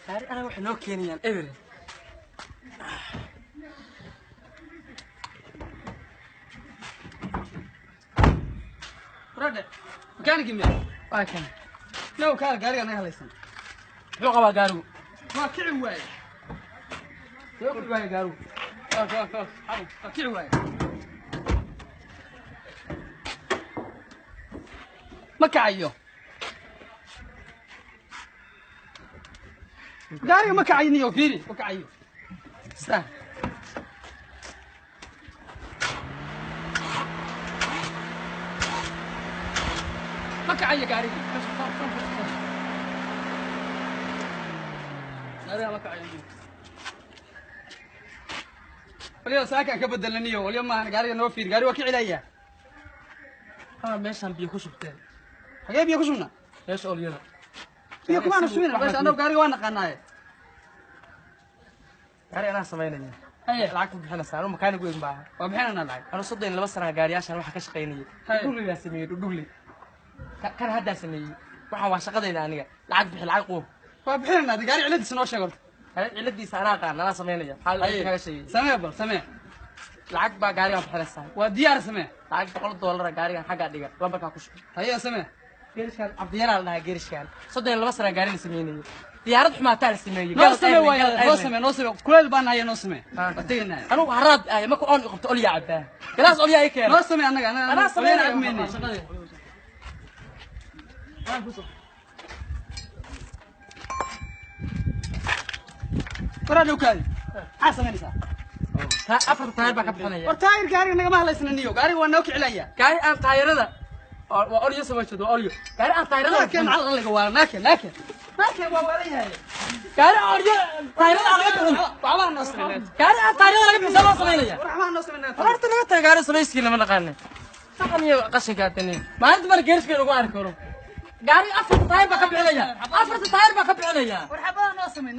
أنا واحد نو كينيان إبر برادة مكانك يمين واكن لو كان قاري أنا هليسن لقوا قارو ما كعب واي يقول واي قارو كعب واي ما كعيو قاري ما كعينيو فيري ما كعيو استنى ما كعيو قاري قاري ما كعيو اليوم ساكن كبدل النيو واليوم ما قاري نوفير قاري وكيع ليا meeshaan biyo ku shubteen حقيقي بيكو شمنا meesha olyada بيكو ما نسوينا بس أنا وقاري وانا قناعي gaari anaa samaynaya هيا lacag ku bixinaysa anu makaanigu weyn baa وبحنا نلعب anu 32 sana gaariyaashan waxa ka shaqeynayay Hey. dhugliga sameeyay dhugli kan hadda sameeyay waxaan waa shaqadayda aniga lacag bixi lacag qoob وبحنا هذا قاري على سنو شغل ciladiisa anaa qaan anaa samaynaya xal kaga sheegay سمع بل سمع lacag baa gaariga bixinaysa وديار سمع lacag $100 gaariga xagga dhiga lambarka ku shub هيا سمع geerishkan abdiyara la dhahay geerishkan 32 sana gaariga sameeyay diyaarad xumaata la sameeyay نو سمع ويا نو سمع نو سمع كل بان هيا نو سمع وتينا anu haraad ay ma ku oon qabto olya cabaa galaas olya ay keen نو سمع أنا anaa samaynaya مني shaqadayda برادة وكاي عاصم نسا afar taayir baa ka bixinaya ورتاير قاري أنا ما هلا النيو قاري وانا وكيع ليا gaari aan taayirada waa olyo samaysto waa olyo gaari aan taayirada لكن على الأقل قوار لكن وواليها gaari olyo taayirada aan laga bixin وعمار نو سمع gaari aan taayirada laga bixin sama samaynaya ورحمن نو سمع horta naga taag gaari samayskiina ma naqaanay saxan iyo qashinka tani maalinta mar geerishkeena ugu arki karo gaari afar taayir baa ka bixinaya afar taayir baa ka bixinaya ورحمن نو سمع